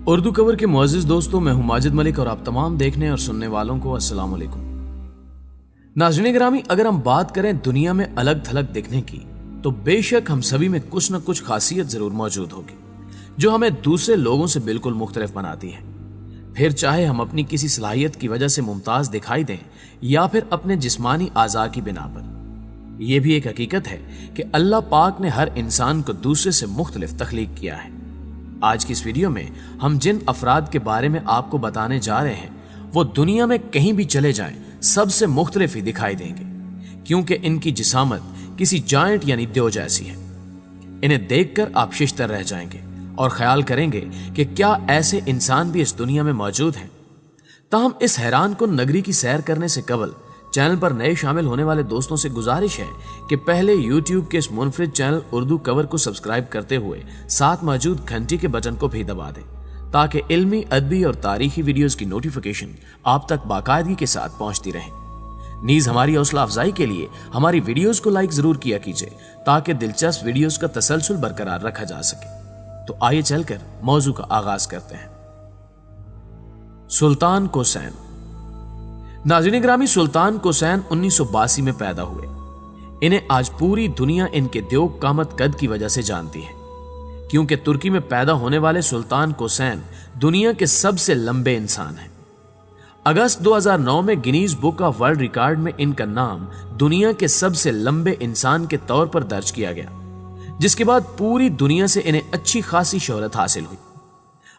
اردو کور کے معزز دوستوں، میں ہوں ماجد ملک اور آپ تمام دیکھنے اور سننے والوں کو السلام علیکم۔ ناظرین گرامی، اگر ہم بات کریں دنیا میں الگ تھلگ دکھنے کی تو بے شک ہم سبھی میں کچھ نہ کچھ خاصیت ضرور موجود ہوگی جو ہمیں دوسرے لوگوں سے بالکل مختلف بناتی ہے۔ پھر چاہے ہم اپنی کسی صلاحیت کی وجہ سے ممتاز دکھائی دیں یا پھر اپنے جسمانی اعضاء کی بنا پر۔ یہ بھی ایک حقیقت ہے کہ اللہ پاک نے ہر انسان کو دوسرے سے مختلف تخلیق کیا ہے۔ آج کی اس ویڈیو میں ہم جن افراد کے بارے میں آپ کو بتانے جا رہے ہیں وہ دنیا میں کہیں بھی چلے جائیں سب سے مختلف ہی دکھائی دیں گے، کیونکہ ان کی جسامت کسی جائنٹ یعنی دیو جیسی ہے۔ انہیں دیکھ کر آپ ششدر رہ جائیں گے اور خیال کریں گے کہ کیا ایسے انسان بھی اس دنیا میں موجود ہیں۔ تاہم اس حیران کن نگری کی سیر کرنے سے قبل چینل پر نئے شامل ہونے والے دوستوں سے گزارش ہے کہ پہلے یوٹیوب کے اس منفرد چینل اردو کور کو سبسکرائب کرتے ہوئے ساتھ موجود گھنٹی کے بٹن کو بھی دبا دیں تاکہ علمی، ادبی اور تاریخی ویڈیوز کی نوٹیفیکیشن آپ تک باقاعدگی کے ساتھ پہنچتی رہے۔ نیز ہماری حوصلہ افزائی کے لیے ہماری ویڈیوز کو لائک ضرور کیا کیجیے تاکہ دلچسپ ویڈیوز کا تسلسل برقرار رکھا جا سکے۔ تو آئیے چل کر موضوع کا آغاز کرتے ہیں۔ سلطان کوسین۔ ناظرین گرامی، سلطان کوسین 1982 میں پیدا ہوئے۔ انہیں آج پوری دنیا ان کے دیو قامت قد کی وجہ سے جانتی ہے، کیونکہ ترکی میں پیدا ہونے والے سلطان کوسین دنیا کے سب سے لمبے انسان ہیں۔ اگست 2009 میں Guinness book of world record میں ان کا نام دنیا کے سب سے لمبے انسان کے طور پر درج کیا گیا، جس کے بعد پوری دنیا سے انہیں اچھی خاصی شہرت حاصل ہوئی۔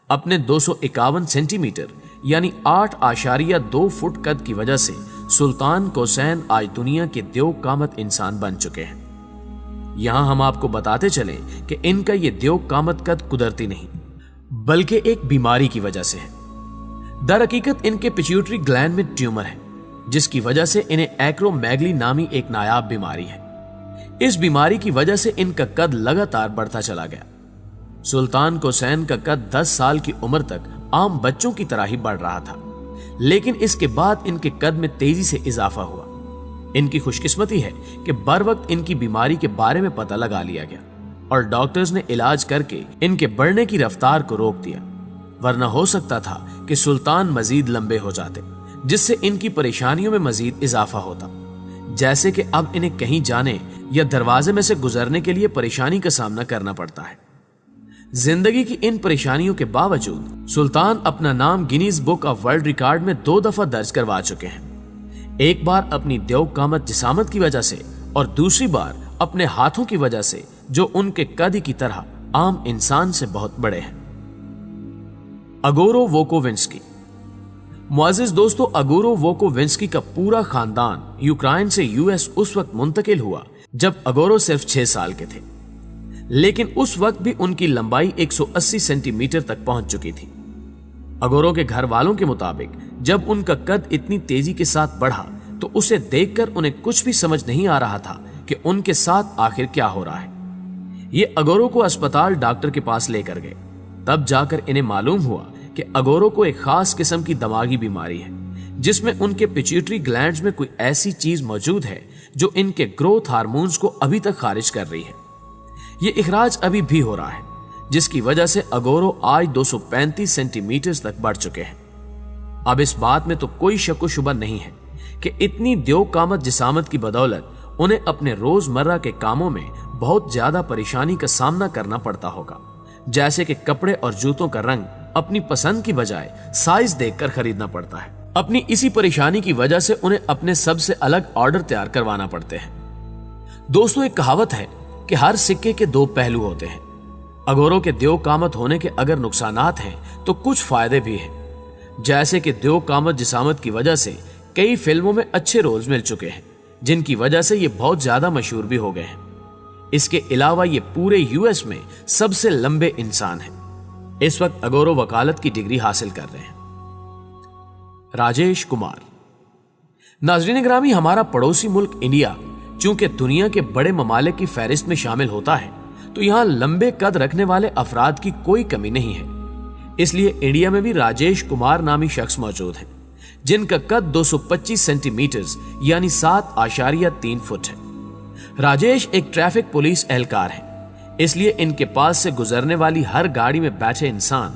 اپنے 251 سینٹی میٹر یعنی 8.2 فٹ قد کی وجہ سے سلطان کوسین آج دنیا کے دیو قامت انسان بن چکے ہیں۔ یہاں ہم آپ کو بتاتے چلیں کہ ان کا یہ دیو قامت قد قدرتی نہیں بلکہ ایک بیماری کی وجہ سے ہے۔ در حقیقت ان کے پیچیوٹری گلینڈ میں ٹیومر ہے، جس کی وجہ سے انہیں ایکرومیگلی نامی ایک نایاب بیماری ہے۔ اس بیماری کی وجہ سے ان کا قد لگاتار بڑھتا چلا گیا۔ سلطان کوسین کا قد 10 سال کی عمر تک عام بچوں کی طرح ہی بڑھ رہا تھا، لیکن اس کے بعد ان کے قد میں تیزی سے اضافہ ہوا۔ ان کی خوش قسمتی ہے کہ بر وقت ان کی بیماری کے بارے میں پتہ لگا لیا گیا اور ڈاکٹرز نے علاج کر کے ان کے بڑھنے کی رفتار کو روک دیا، ورنہ ہو سکتا تھا کہ سلطان مزید لمبے ہو جاتے، جس سے ان کی پریشانیوں میں مزید اضافہ ہوتا، جیسے کہ اب انہیں کہیں جانے یا دروازے میں سے گزرنے کے لیے پریشانی کا سامنا کرنا پڑتا ہے۔ زندگی کی ان پریشانیوں کے باوجود سلطان اپنا نام Guinness book of world record میں 2 دفعہ درج کروا چکے ہیں، ایک بار اپنی دیو قامت جسامت کی وجہ سے اور دوسری بار اپنے ہاتھوں کی وجہ سے جو ان کے قد کی طرح عام انسان سے بہت بڑے ہیں۔ اگورو ووکوونسکی۔ معزز دوستو، اگورو ووکوونسکی کا پورا خاندان یوکرائن سے US اس وقت منتقل ہوا جب اگورو صرف 6 سال کے تھے، لیکن اس وقت بھی ان کی لمبائی 180 سینٹی میٹر تک پہنچ چکی تھی۔ اگورو کے گھر والوں کے مطابق جب ان کا قد اتنی تیزی کے ساتھ بڑھا تو اسے دیکھ کر انہیں کچھ بھی سمجھ نہیں آ رہا تھا کہ ان کے ساتھ آخر کیا ہو رہا ہے۔ یہ اگورو کو اسپتال ڈاکٹر کے پاس لے کر گئے، تب جا کر انہیں معلوم ہوا کہ اگورو کو ایک خاص قسم کی دماغی بیماری ہے، جس میں ان کے پیچیوٹری گلینڈز میں کوئی ایسی چیز موجود ہے جو ان کے گروتھ ہارمونز کو ابھی تک خارج کر رہی ہے۔ یہ اخراج ابھی بھی ہو رہا ہے، جس کی وجہ سے اگورو آج 235 سینٹی میٹر تک بڑھ چکے ہیں۔ اب اس بات میں تو کوئی شک و شبہ نہیں ہے کہ اتنی دیو قامت جسامت کی بدولت انہیں اپنے روزمرہ کے کاموں میں بہت زیادہ پریشانی کا سامنا کرنا پڑتا ہوگا، جیسے کہ کپڑے اور جوتوں کا رنگ اپنی پسند کی بجائے سائز دیکھ کر خریدنا پڑتا ہے۔ اپنی اسی پریشانی کی وجہ سے انہیں اپنے سب سے الگ آرڈر تیار کروانا پڑتے ہیں۔ دوستو، ایک کہاوت ہے کہ ہر سکے کے 2 پہلو ہوتے ہیں۔ اگورو کے دیو قامت ہونے کے اگر نقصانات ہیں تو کچھ فائدے بھی ہیں، جیسے کہ دیو قامت جسامت کی وجہ سے کئی فلموں میں اچھے رولز مل چکے ہیں، جن کی وجہ سے یہ بہت زیادہ مشہور بھی ہو گئے ہیں۔ اس کے علاوہ یہ پورے US میں سب سے لمبے انسان ہیں۔ اس وقت اگورو وکالت کی ڈگری حاصل کر رہے ہیں۔ راجیش کمار۔ ناظرین گرامی، ہمارا پڑوسی ملک انڈیا چونکہ دنیا کے بڑے ممالک کی فہرست میں شامل ہوتا ہے تو یہاں لمبے قد رکھنے والے افراد کی کوئی کمی نہیں ہے۔ اس لیے انڈیا میں بھی راجیش کمار نامی شخص موجود ہیں، جن کا قد 225 سینٹی میٹر یعنی 7.3 فٹ ہے۔ راجیش ایک ٹریفک پولیس اہلکار ہیں، اس لیے ان کے پاس سے گزرنے والی ہر گاڑی میں بیٹھے انسان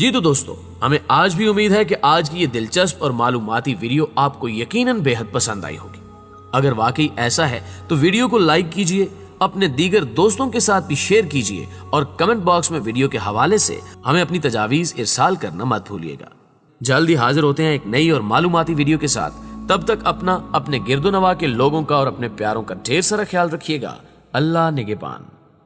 جی تو دوستو، ہمیں آج بھی امید ہے کہ آج کی یہ دلچسپ اور معلوماتی ویڈیو آپ کو یقیناً بے حد پسند آئی ہوگی۔ اگر واقعی ایسا ہے تو ویڈیو کو لائک کیجئے، اپنے دیگر دوستوں کے ساتھ بھی شیئر کیجئے اور کمنٹ باکس میں ویڈیو کے حوالے سے ہمیں اپنی تجاویز ارسال کرنا مت بھولیے گا۔ جلدی حاضر ہوتے ہیں ایک نئی اور معلوماتی ویڈیو کے ساتھ۔ تب تک اپنا، اپنے گرد و نواح کے لوگوں کا اور اپنے پیاروں کا ڈھیر سارا خیال رکھیے گا۔ اللہ نگہبان۔